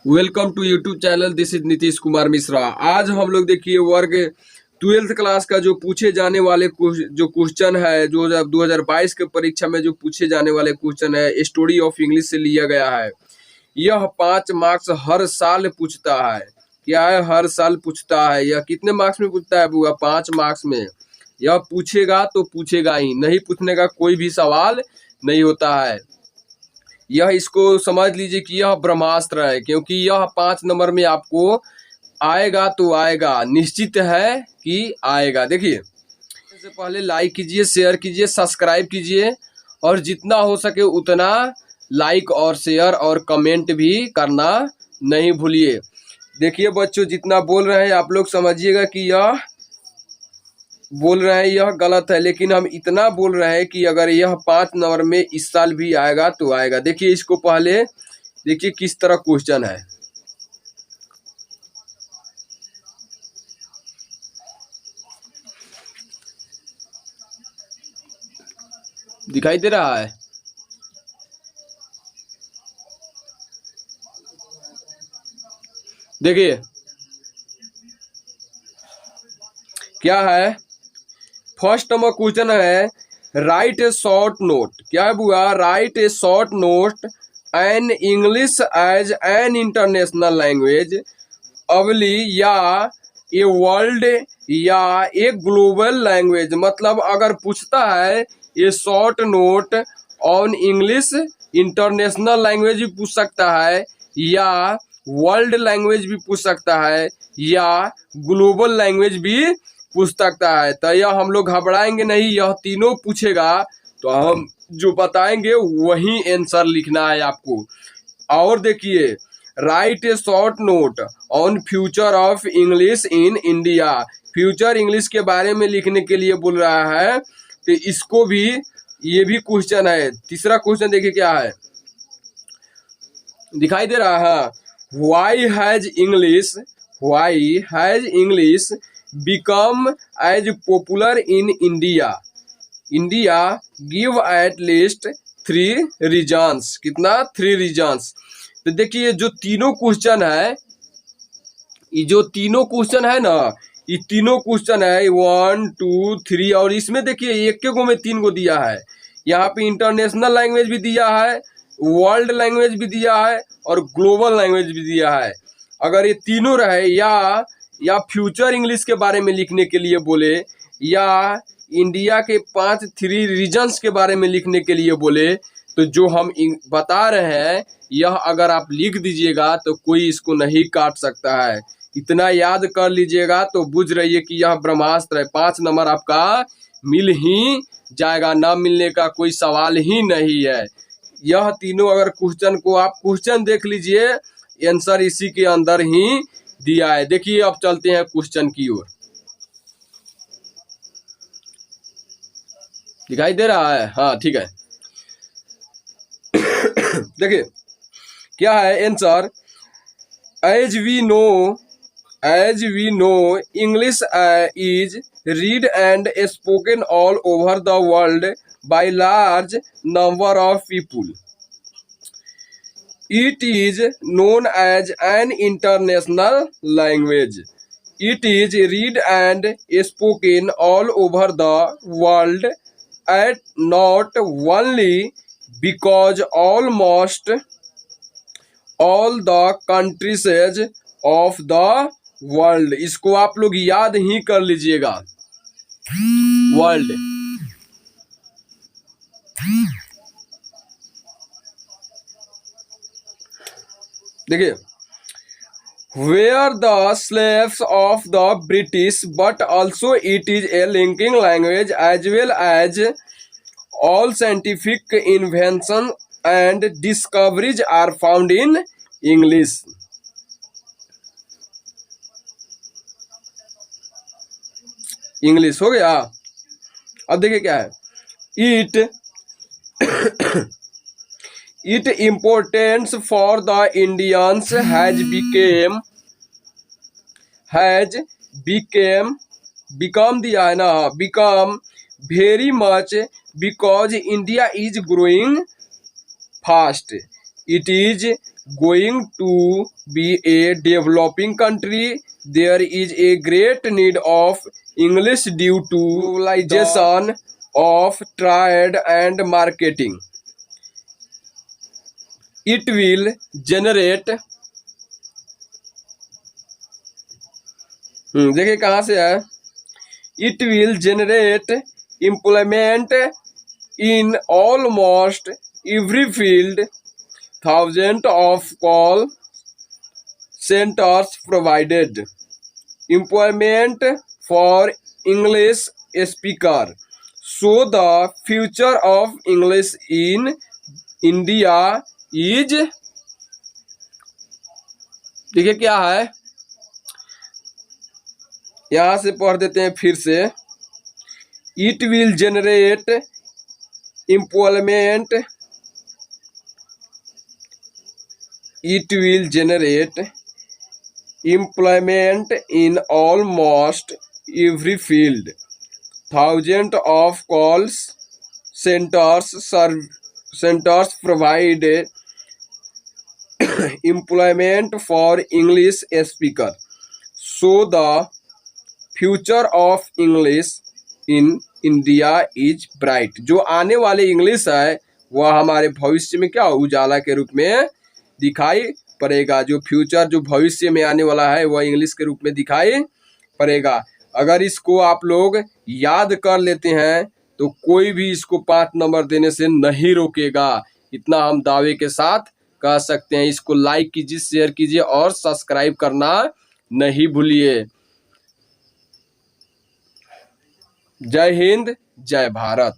Welcome to YouTube channel. This is Nitish Kumar Mishra. आज हम लोग देखिए वर्ग 12th क्लास का जो पूछे जाने वाले जो क्वेश्चन है जो 2022 के परीक्षा में जो पूछे जाने वाले क्वेश्चन है स्टोरी ऑफ इंग्लिश से लिया गया है। यह 5 मार्क्स हर साल पूछता है। क्या है? हर साल पूछता है। यह कितने मार्क्स में पूछता है बुआ? 5 मार्क्स में। यह पूछेगा तो पूछेगा ही, नहीं पूछने का कोई भी सवाल नहीं होता है। यह इसको समझ लीजिए कि यह ब्रह्मास्त्र है, क्योंकि यह 5 नंबर में आपको आएगा तो आएगा, निश्चित है कि आएगा। देखिए, इससे पहले लाइक कीजिए, शेयर कीजिए, सब्सक्राइब कीजिए और जितना हो सके उतना लाइक और शेयर और कमेंट भी करना नहीं भूलिए। देखिए बच्चों, जितना बोल रहे हैं आप लोग समझिएगा कि यह बोल रहे हैं यह गलत है, लेकिन हम इतना बोल रहे हैं कि अगर यह 5 नंबर में इस साल भी आएगा तो आएगा। देखिए, इसको पहले देखिए किस तरह क्वेश्चन है। दिखाई दे रहा है? देखिए क्या है। फर्स्ट नंबर क्वेश्चन है, राइट ए शॉर्ट नोट। क्या है बुआ? Write a short note on English as an international language अवली या ए वर्ल्ड या ए ग्लोबल लैंग्वेज। मतलब अगर पूछता है ये short note on English international language भी पूछ सकता है, या वर्ल्ड लैंग्वेज भी पूछ सकता है, या ग्लोबल लैंग्वेज भी पूछ सकता है। तो यह हम लोग घबराएंगे नहीं, यह तीनों पूछेगा तो हम जो बताएंगे वही आंसर लिखना है आपको। और देखिए, right a short note on future of English in India. Future English के बारे में लिखने के लिए बोल रहा है, तो इसको भी ये भी क्वेश्चन है। तीसरा क्वेश्चन देखिए क्या है, दिखाई दे रहा है। Why has English become as popular in India? India give at least 3 reasons. कितना? 3 रीजन्स। तो देखिए, जो तीनों क्वेश्चन है, ये जो तीनों क्वेश्चन है ना, ये तीनों क्वेश्चन है 1 2 3, और इसमें देखिए एक गो में 3 गो दिया है। यहाँ पे इंटरनेशनल लैंग्वेज भी दिया है, वर्ल्ड लैंग्वेज भी दिया है और ग्लोबल लैंग्वेज भी दिया है। अगर ये तीनों रहे, या फ्यूचर इंग्लिश के बारे में लिखने के लिए बोले, या इंडिया के 3 रीजन्स के बारे में लिखने के लिए बोले, तो जो हम बता रहे हैं यह अगर आप लिख दीजिएगा तो कोई इसको नहीं काट सकता है। इतना याद कर लीजिएगा तो बुझ रही है कि यह ब्रह्मास्त्र है। 5 नंबर आपका मिल ही जाएगा, ना मिलने का कोई सवाल ही नहीं है। यह तीनों अगर क्वेश्चन को आप क्वेश्चन देख लीजिए, आंसर इसी के अंदर ही दिया है। देखिए, अब चलते हैं क्वेश्चन की ओर। दिखाई दे रहा है? हाँ, ठीक है। देखिए क्या है answer. As we know English is read and spoken all over the world by large number of people. It is known as an international language. It is read and spoken all over the world, and not only because almost all the countries of the world. इसको आप लोग याद ही कर लीजिएगा। World, देखिए, where the slaves of the British, but also it is a linking language as well as all scientific inventions and discoveries are found in English. English हो गया। अब देखिए क्या है। It importance for the Indians has become दिया है ना, become very much because India is growing fast. It is going to be a developing country, there is a great need of English due to globalization of trade and marketing. It will generate देखिए कहाँ से है, it will generate employment in almost every field. Thousands of call centers provided employment for English speaker. So the future of English in India is, देखिए क्या है, यहाँ से पढ़ देते हैं फिर से। It will generate employment. It will generate employment in almost every field. Thousands of call centers provide employment for English speaker. So the future of English in India is bright. जो आने वाले इंग्लिश है वह हमारे भविष्य में क्या उजाला के रूप में दिखाई पड़ेगा। जो फ्यूचर जो भविष्य में आने वाला है वह इंग्लिश के रूप में दिखाई पड़ेगा। अगर इसको आप लोग याद कर लेते हैं तो कोई भी इसको 5 नंबर देने से नहीं रोकेगा, इतना हम दावे के साथ कह सकते हैं। इसको लाइक कीजिए, शेयर कीजिए और सब्सक्राइब करना नहीं भूलिए। जय हिंद, जय भारत।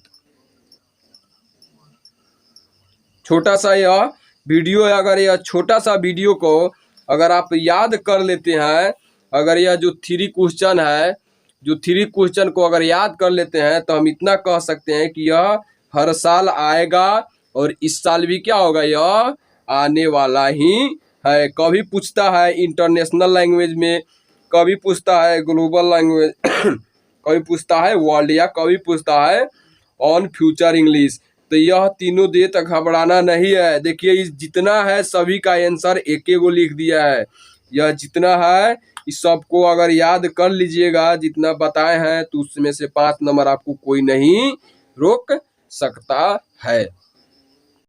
छोटा सा यह वीडियो है, अगर यह छोटा सा वीडियो को अगर आप याद कर लेते हैं, अगर यह जो 3 क्वेश्चन है, जो 3 क्वेश्चन को अगर याद कर लेते हैं तो हम इतना कह सकते हैं कि यह हर साल आएगा और इस साल भी क्या होगा, यह आने वाला ही है। कभी पूछता है इंटरनेशनल लैंग्वेज में, कभी पूछता है ग्लोबल लैंग्वेज कभी पूछता है वर्ल्ड, या कभी पूछता है ऑन फ्यूचर इंग्लिश। तो यह तीनों दे तक घबराना नहीं है। देखिए इस जितना है सभी का आंसर एक एक गो लिख दिया है। यह जितना है इस सबको अगर याद कर लीजिएगा जितना बताए हैं तो उसमें से 5 नंबर आपको कोई नहीं रोक सकता है।